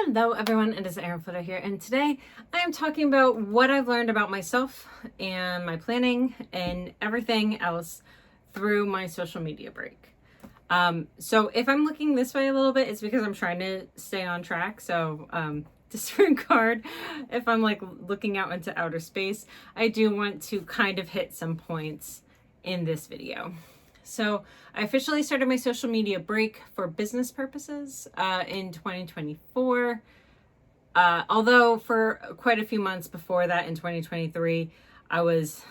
Hello everyone, it is Erin Floto here, and today I am talking about what I've learned about myself and my planning and everything else through my social media break. So if I'm looking this way a little bit, it's because I'm trying to stay on track. So disregard if I'm like looking out into outer space. I do want to kind of hit some points in this video. So I officially started my social media break for business purposes in 2024. Although for quite a few months before that in 2023, I was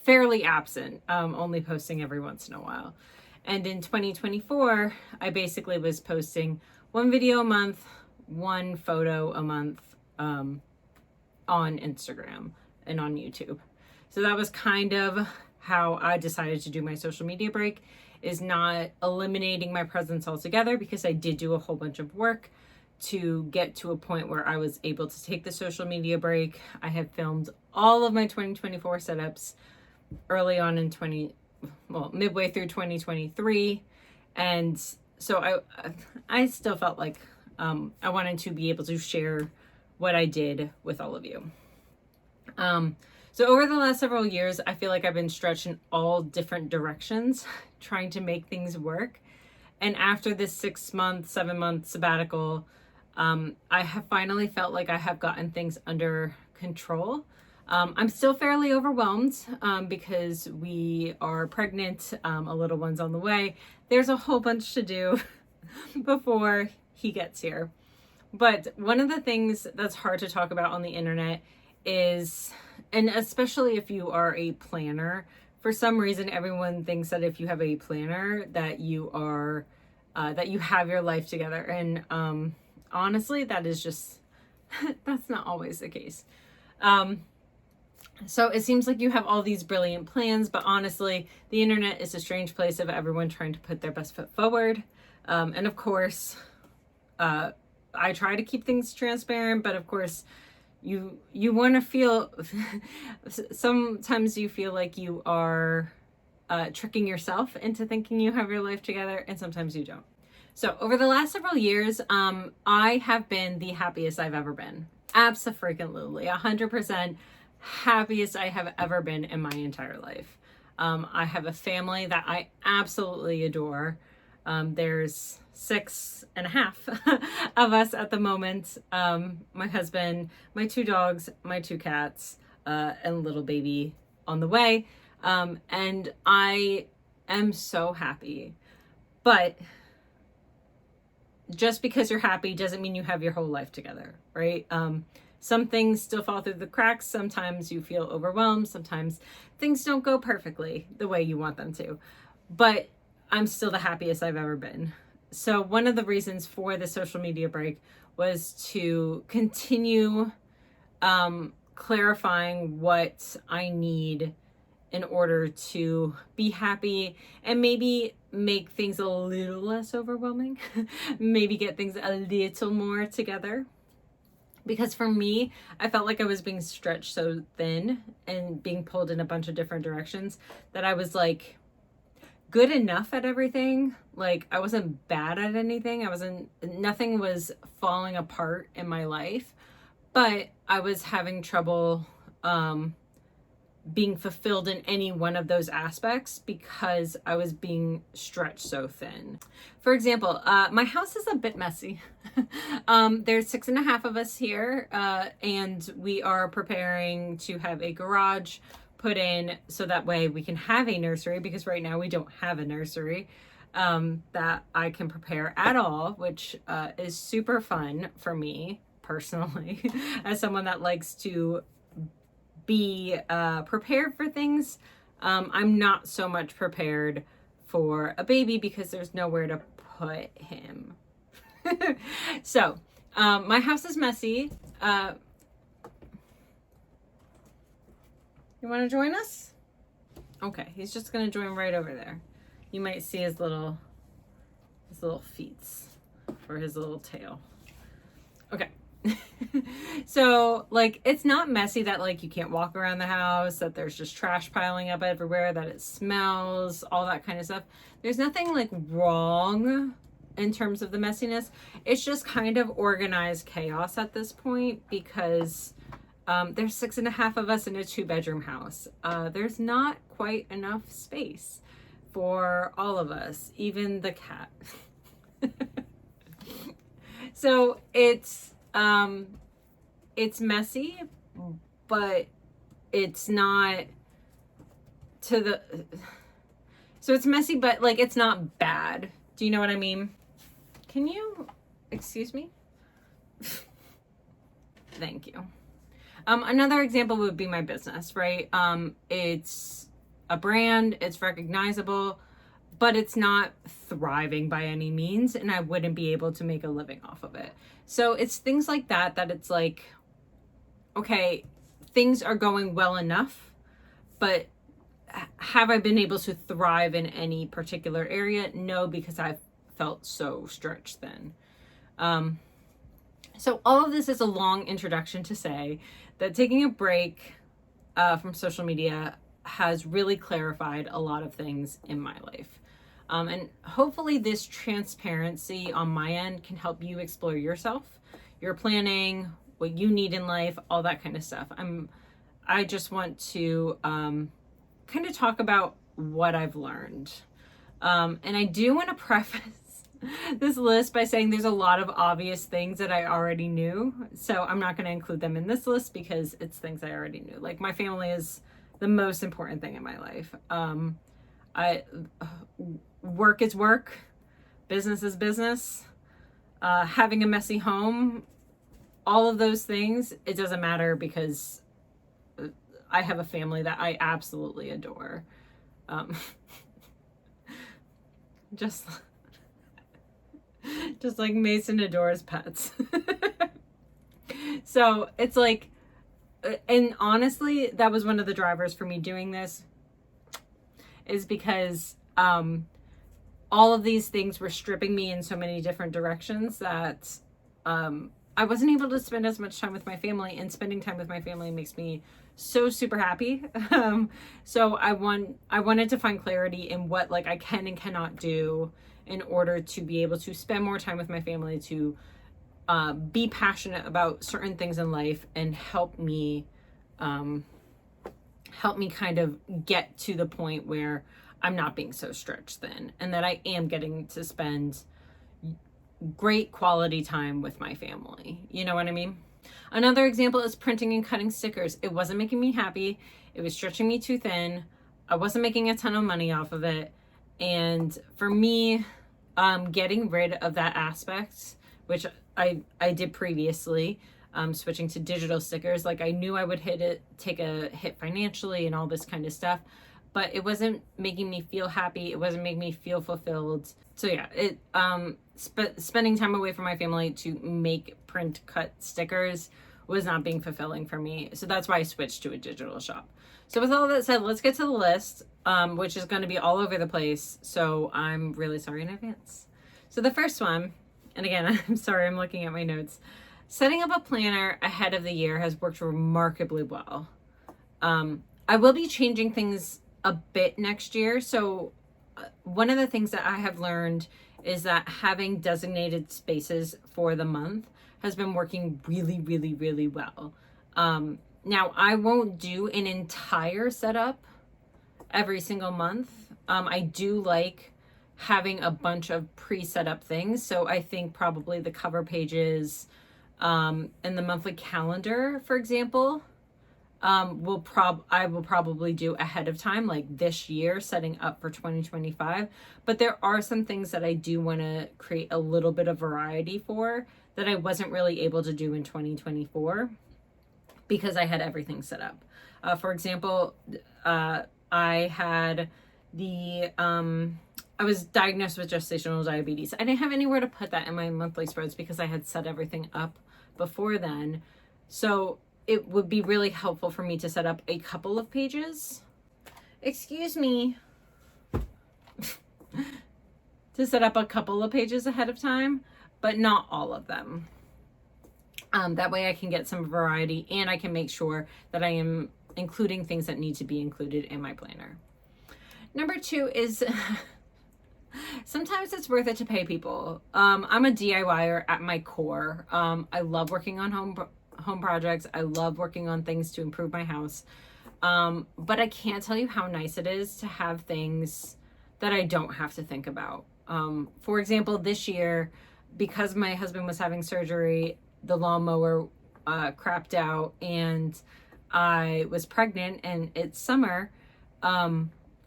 fairly absent, only posting every once in a while. And in 2024, I basically was posting one video a month, one photo a month on Instagram and on YouTube. So that was kind of how I decided to do my social media break, is not eliminating my presence altogether, because I did do a whole bunch of work to get to a point where I was able to take the social media break. I had filmed all of my 2024 setups early on in midway through 2023. And so I still felt like I wanted to be able to share what I did with all of you. So over the last several years, I feel like I've been stretched in all different directions, trying to make things work. And after this 7-month sabbatical, I have finally felt like I have gotten things under control. I'm still fairly overwhelmed because we are pregnant, a little one's on the way. There's a whole bunch to do before he gets here. But one of the things that's hard to talk about on the internet is, and especially if you are a planner, for some reason everyone thinks that if you have a planner that you are that you have your life together, and honestly that is just that's not always the case. So it seems like you have all these brilliant plans, but honestly the internet is a strange place of everyone trying to put their best foot forward, and of course I try to keep things transparent, but of course you want to feel sometimes you feel like you are tricking yourself into thinking you have your life together, and sometimes you don't. So over the last several years, I have been the happiest I've ever been. Abso-freaking-lutely, 100% happiest I have ever been in my entire life. I have a family that I absolutely adore. There's 6.5 of us at the moment. My husband, my 2 dogs, my 2 cats, and little baby on the way. And I am so happy. But just because you're happy doesn't mean you have your whole life together, right? Some things still fall through the cracks. Sometimes you feel overwhelmed. Sometimes things don't go perfectly the way you want them to. But I'm still the happiest I've ever been. So one of the reasons for the social media break was to continue clarifying what I need in order to be happy, and maybe make things a little less overwhelming, maybe get things a little more together. Because for me, I felt like I was being stretched so thin and being pulled in a bunch of different directions that I was like good enough at everything. Like I wasn't bad at anything. Nothing was falling apart in my life, but I was having trouble being fulfilled in any one of those aspects because I was being stretched so thin. For example, my house is a bit messy. There's 6.5 of us here, and we are preparing to have a garage put in so that way we can have a nursery, because right now we don't have a nursery that I can prepare at all, which is super fun for me personally as someone that likes to be prepared for things. I'm not so much prepared for a baby because there's nowhere to put him. So my house is messy. You want to join us? Okay, he's just gonna join right over there. You might see his little feet or his little tail. Okay. So like it's not messy that like you can't walk around the house, that there's just trash piling up everywhere, that it smells, all that kind of stuff. There's nothing like wrong in terms of the messiness. It's just kind of organized chaos at this point because there's 6.5 of us in a 2-bedroom house. There's not quite enough space for all of us, even the cat. So it's messy, but it's not to the, so it's messy, but like, it's not bad. Do you know what I mean? Can you excuse me? Thank you. Another example would be my business, right? It's a brand, it's recognizable, but it's not thriving by any means, and I wouldn't be able to make a living off of it. So it's things like that, that it's like, okay, things are going well enough, but have I been able to thrive in any particular area? No, because I've felt so stretched thin. So all of this is a long introduction to say that taking a break from social media has really clarified a lot of things in my life. And hopefully this transparency on my end can help you explore yourself, your planning, what you need in life, all that kind of stuff. I just want to kind of talk about what I've learned. And I do want to preface this list by saying there's a lot of obvious things that I already knew. So I'm not going to include them in this list because it's things I already knew. Like, my family is the most important thing in my life. Work is work, business is business, having a messy home, all of those things, it doesn't matter because I have a family that I absolutely adore. Just like Mason adores pets. So it's like, and honestly, that was one of the drivers for me doing this, is because all of these things were stripping me in so many different directions that I wasn't able to spend as much time with my family, and spending time with my family makes me so super happy. So I wanted to find clarity in what like I can and cannot do in order to be able to spend more time with my family, to be passionate about certain things in life, and help me kind of get to the point where I'm not being so stretched thin, and that I am getting to spend great quality time with my family. You know what I mean? Another example is printing and cutting stickers. It wasn't making me happy. It was stretching me too thin. I wasn't making a ton of money off of it. And for me, getting rid of that aspect, which I did previously, switching to digital stickers, like I knew I would take a hit financially and all this kind of stuff, but it wasn't making me feel happy. It wasn't making me feel fulfilled. So yeah, spending time away from my family to make print cut stickers was not being fulfilling for me. So that's why I switched to a digital shop. So with all that said, let's get to the list, which is going to be all over the place. So I'm really sorry in advance. So the first one, and again, I'm sorry, I'm looking at my notes. Setting up a planner ahead of the year has worked remarkably well. I will be changing things a bit next year. So one of the things that I have learned is that having designated spaces for the month has been working really, really, really well. Now, I won't do an entire setup every single month. I do like having a bunch of pre-set up things. So I think probably the cover pages and the monthly calendar, for example, I will probably do ahead of time, like this year, setting up for 2025. But there are some things that I do want to create a little bit of variety for that I wasn't really able to do in 2024 because I had everything set up. For example, I was diagnosed with gestational diabetes. I didn't have anywhere to put that in my monthly spreads because I had set everything up before then. So it would be really helpful for me to set up a couple of pages. Excuse me. To set up a couple of pages ahead of time, but not all of them. That way I can get some variety, and I can make sure that I am including things that need to be included in my planner. Number 2 is Sometimes it's worth it to pay people. I'm a DIYer at my core. I love working on home projects. I love working on things to improve my house. But I can't tell you how nice it is to have things that I don't have to think about. For example, this year, because my husband was having surgery, the lawnmower crapped out, and I was pregnant, and it's summer.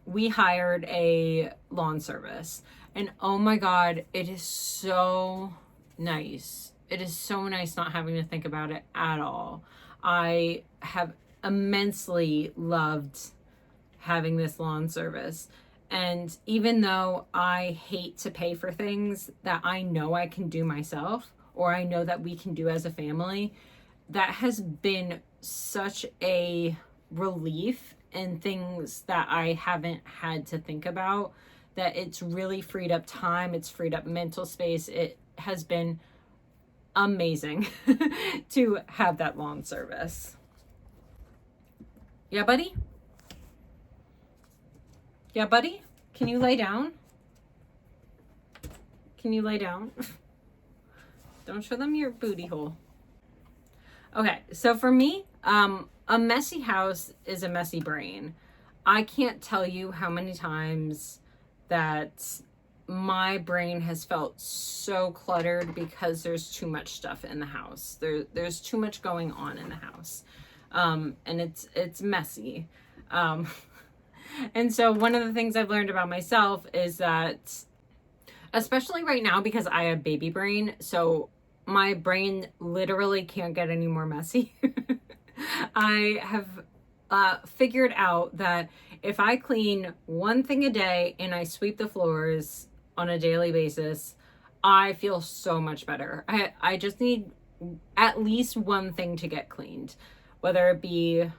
We hired a lawn service, and oh my God, it is so nice. It is so nice not having to think about it at all. I have immensely loved having this lawn service. And even though I hate to pay for things that I know I can do myself, or I know that we can do as a family, that has been such a relief, and things that I haven't had to think about, that it's really freed up time, it's freed up mental space. It has been amazing to have that lawn service. Yeah, buddy? Yeah, buddy? Can you lay down? Can you lay down? Don't show them your booty hole. Okay, so for me, a messy house is a messy brain. I can't tell you how many times that my brain has felt so cluttered because there's too much stuff in the house. There's too much going on in the house. And it's messy. And so one of the things I've learned about myself is that, especially right now, because I have baby brain, so my brain literally can't get any more messy. I have figured out that if I clean one thing a day and I sweep the floors on a daily basis, I feel so much better. I just need at least one thing to get cleaned, whether it be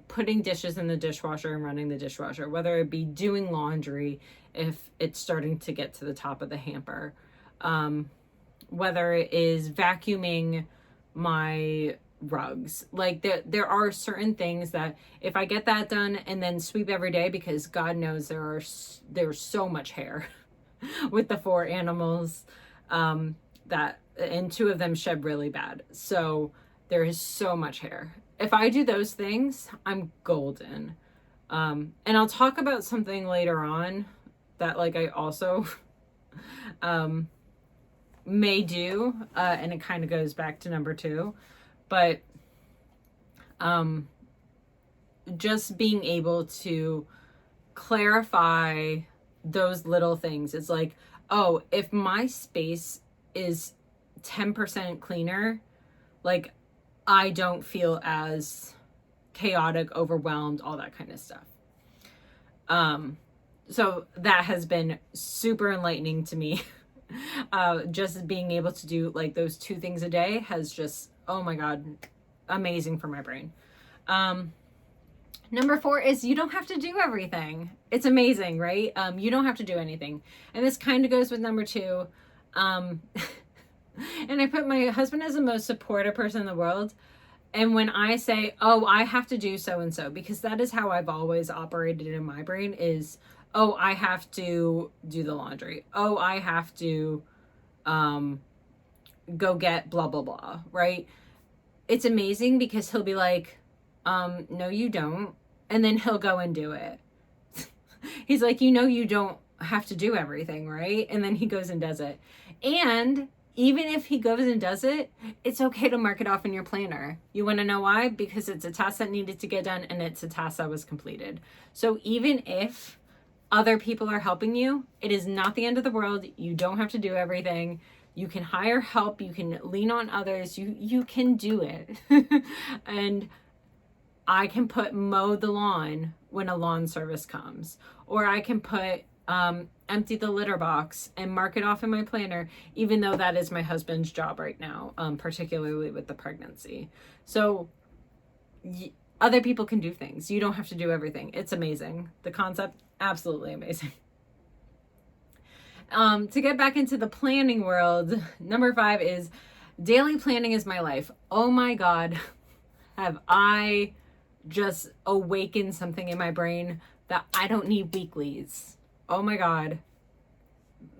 putting dishes in the dishwasher and running the dishwasher, whether it be doing laundry if it's starting to get to the top of the hamper, whether it is vacuuming my rugs. Like there are certain things that if I get that done and then sweep every day, because God knows there's so much hair with the 4 animals, that, and 2 of them shed really bad. So there is so much hair. If I do those things, I'm golden. And I'll talk about something later on that like I also may do, and it kind of goes back to number 2, but just being able to clarify those little things. It's like, oh, if my space is 10% cleaner, like I don't feel as chaotic, overwhelmed, all that kind of stuff. So that has been super enlightening to me. Just being able to do like those 2 things a day has just, oh my God, amazing for my brain. Number 4 is you don't have to do everything. It's amazing, right? You don't have to do anything. And this kind of goes with number 2. And I put my husband as the most supportive person in the world. And when I say, oh, I have to do so and so, because that is how I've always operated in my brain is, oh, I have to do the laundry. Oh, I have to go get blah, blah, blah, right? It's amazing because he'll be like, no, you don't. And then he'll go and do it. He's like, you don't have to do everything, right? And then he goes and does it. And even if he goes and does it, it's okay to mark it off in your planner. You want to know why? Because it's a task that needed to get done and it's a task that was completed. So even if other people are helping you, it is not the end of the world. You don't have to do everything. You can hire help. You can lean on others. You can do it. And I can put mow the lawn when a lawn service comes, or I can put empty the litter box and mark it off in my planner, even though that is my husband's job right now, particularly with the pregnancy. So other people can do things. You don't have to do everything. It's amazing. The concept, absolutely amazing. To get back into the planning world, number 5 is daily planning is my life. Oh my God, have I just awakened something in my brain that I don't need weeklies. Oh my God.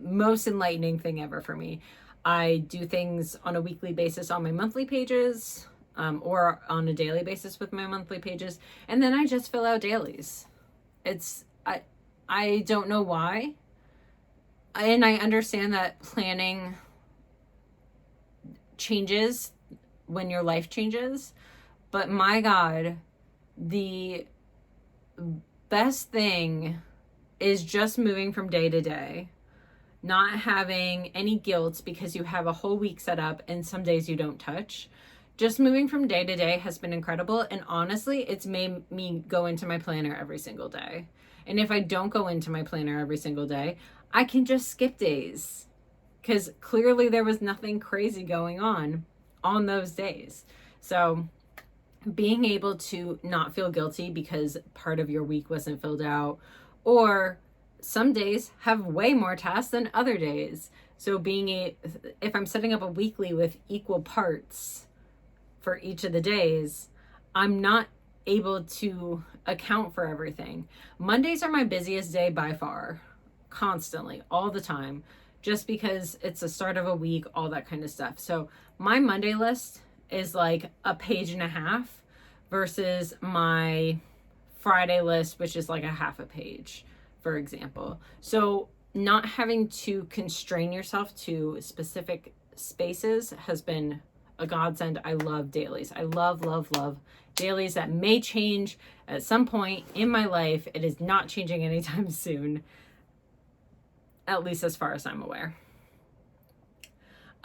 most enlightening thing ever for me. I do things on a weekly basis on my monthly pages, or on a daily basis with my monthly pages, and then I just fill out dailies. I don't know why, and I understand that planning changes when your life changes, but my God, the best thing is just moving from day to day, not having any guilt because you have a whole week set up and some days you don't touch. Just moving from day to day has been incredible. And honestly, it's made me go into my planner every single day. And if I don't go into my planner every single day, I can just skip days because clearly there was nothing crazy going on those days. So being able to not feel guilty because part of your week wasn't filled out, or some days have way more tasks than other days. So if I'm setting up a weekly with equal parts for each of the days, I'm not able to account for everything. Mondays are my busiest day by far, constantly, all the time, just because it's the start of a week, all that kind of stuff. So my Monday list is like a page and a half versus my Friday list, which is like a half a page, for example. So not having to constrain yourself to specific spaces has been a godsend. I love dailies. I love dailies. That may change at some point in my life. It is not changing anytime soon, at least as far as I'm aware.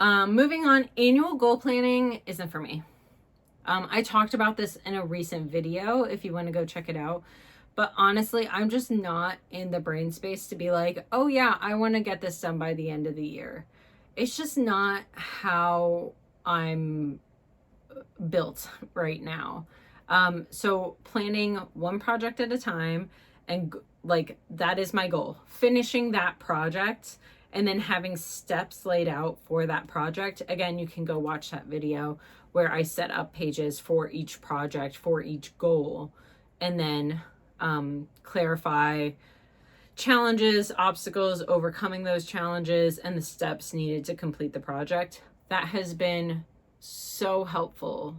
Moving on, annual goal planning isn't for me. I talked about this in a recent video if you want to go check it out. But honestly, I'm just not in the brain space to be like, oh yeah, I want to get this done by the end of the year. It's just not how I'm built right now. So planning one project at a time, and like that is my goal. Finishing that project and then having steps laid out for that project. Again, you can go watch that video where I set up pages for each project, for each goal, and then clarify challenges, obstacles, overcoming those challenges, and the steps needed to complete the project. That has been so helpful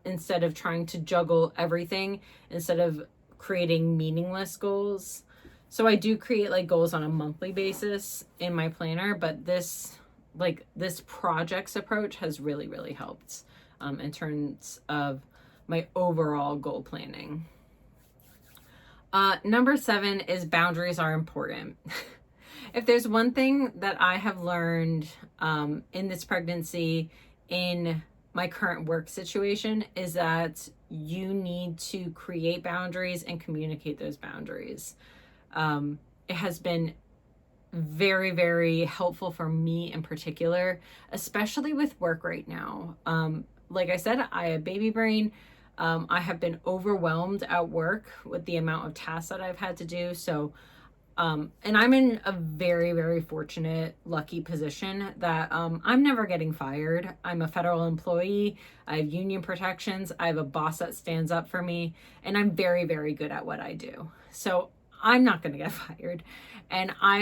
instead of trying to juggle everything, instead of creating meaningless goals. So I do create like goals on a monthly basis in my planner, but this projects approach has really helped in terms of my overall goal planning. Number 7 is boundaries are important. If there's one thing that I have learned in this pregnancy, in my current work situation, is that you need to create boundaries and communicate those boundaries. It has been very helpful for me in particular, especially with work right now. Like I said, I have baby brain. I have been overwhelmed at work with the amount of tasks that I've had to do. So, and I'm in a very fortunate, lucky position that I'm never getting fired. I'm a federal employee. I have union protections. I have a boss that stands up for me, and I'm very good at what I do. So I'm not going to get fired. And I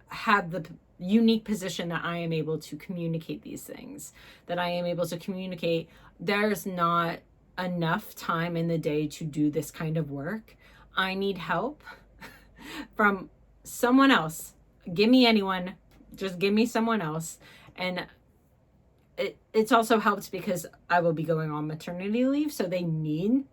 have the unique position that I am able to communicate these things, that I am able to communicate there's not enough time in the day to do this kind of work. I need help from someone else. Give me anyone, just give me someone else. And it's also helped because I will be going on maternity leave, so they need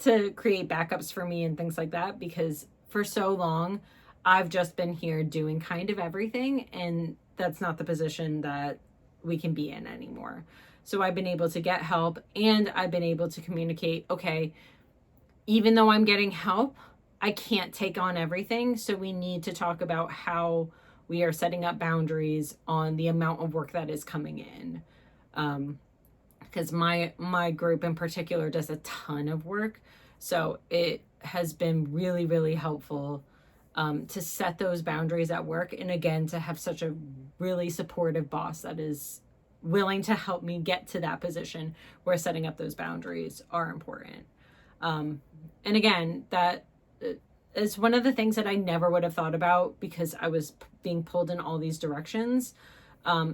to create backups for me and things like that, because for so long I've just been here doing kind of everything, and that's not the position that we can be in anymore. So I've been able to get help, and I've been able to communicate, okay, even though I'm getting help, I can't take on everything. So we need to talk about how we are setting up boundaries on the amount of work that is coming in. Because my group in particular does a ton of work. So it has been really helpful to set those boundaries at work. And again, to have such a really supportive boss that is willing to help me get to that position where setting up those boundaries are important. And again, that it's one of the things that I never would have thought about because I was being pulled in all these directions.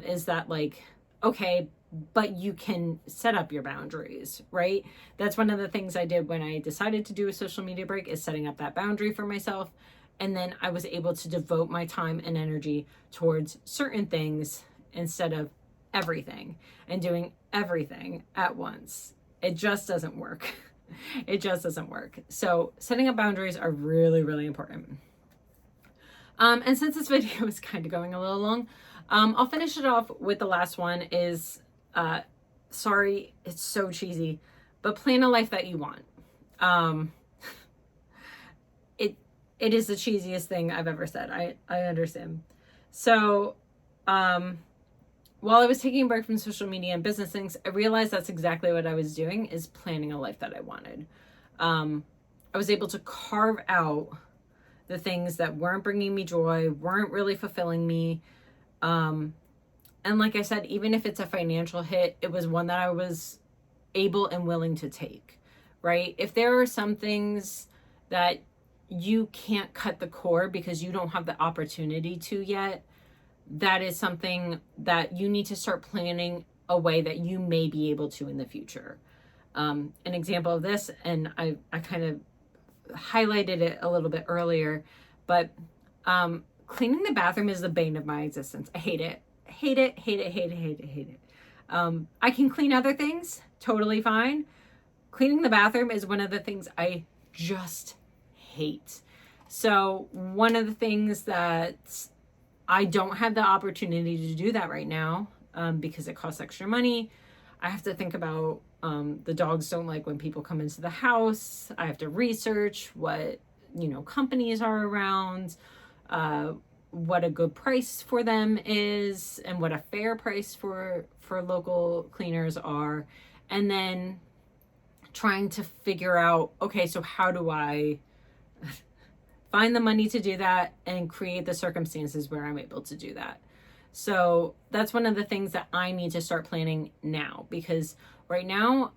Is that like, okay, but you can set up your boundaries, right? That's one of the things I did when I decided to do a social media break, is setting up that boundary for myself. And then I was able to devote my time and energy towards certain things instead of everything and doing everything at once. It just doesn't work. It just doesn't work. So setting up boundaries are really, really important. And since this video is kind of going a little long, I'll finish it off with the last one is, sorry, it's so cheesy, but plan a life that you want. It is the cheesiest thing I've ever said. I understand. So, while I was taking a break from social media and business things, I realized that's exactly what I was doing, is planning a life that I wanted. I was able to carve out the things that weren't bringing me joy, weren't really fulfilling me. And like I said, even if it's a financial hit, it was one that I was able and willing to take, right? If there are some things that you can't cut the cord because you don't have the opportunity to yet, that is something that you need to start planning a way that you may be able to in the future. An example of this, and I kind of highlighted it a little bit earlier, but cleaning the bathroom is the bane of my existence. I hate it. Hate it, hate it, hate it, hate it, hate it. I can clean other things totally fine. Cleaning the bathroom is one of the things I just hate. So one of the things that I don't have the opportunity to do that right now, because it costs extra money. I have to think about, the dogs don't like when people come into the house. I have to research what, companies are around, what a good price for them is, and what a fair price for local cleaners are. And then trying to figure out, okay, so how do I find the money to do that and create the circumstances where I'm able to do that. So that's one of the things that I need to start planning now, because right now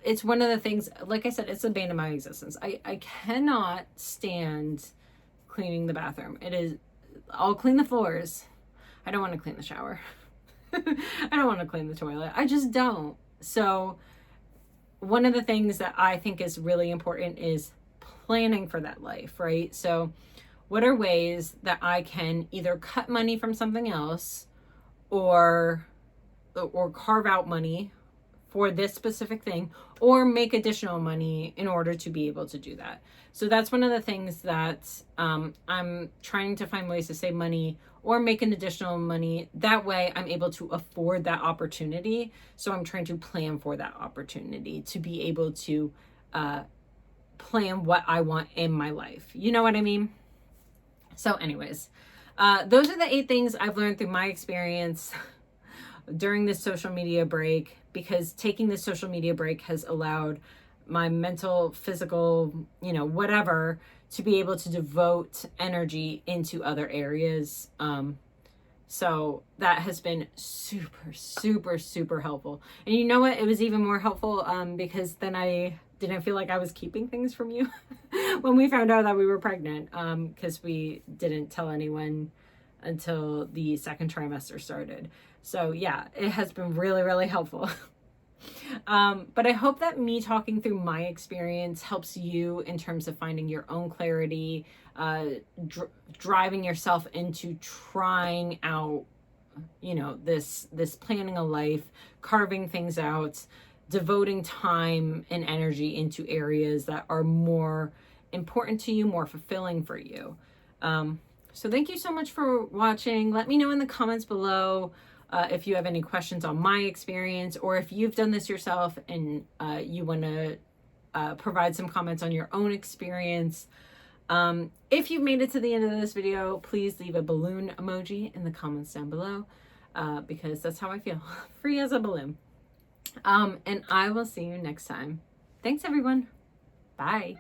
it's one of the things, like I said, it's the bane of my existence. I cannot stand cleaning the bathroom. I'll clean the floors. I don't want to clean the shower. I don't want to clean the toilet. I just don't. So one of the things that I think is really important is planning for that life, right? So what are ways that I can either cut money from something else or carve out money for this specific thing, or make additional money in order to be able to do that. So that's one of the things that I'm trying to find ways to save money or make an additional money. That way I'm able to afford that opportunity. So I'm trying to plan for that opportunity to be able to plan what I want in my life. You know what I mean? So anyways, those are the 8 things I've learned through my experience during this social media break, because taking this social media break has allowed my mental, physical, whatever, to be able to devote energy into other areas. So that has been super, super, super helpful. And you know what? It was even more helpful because then I didn't feel like I was keeping things from you when we found out that we were pregnant, because we didn't tell anyone until the 2nd trimester started. So yeah, it has been really, really helpful. But I hope that me talking through my experience helps you in terms of finding your own clarity, driving yourself into trying out, this planning a life, carving things out, devoting time and energy into areas that are more important to you, more fulfilling for you. So thank you so much for watching. Let me know in the comments below if you have any questions on my experience, or if you've done this yourself and you want to provide some comments on your own experience. If you've made it to the end of this video, please leave a balloon emoji in the comments down below, because that's how I feel. Free as a balloon. And I will see you next time. Thanks, everyone. Bye.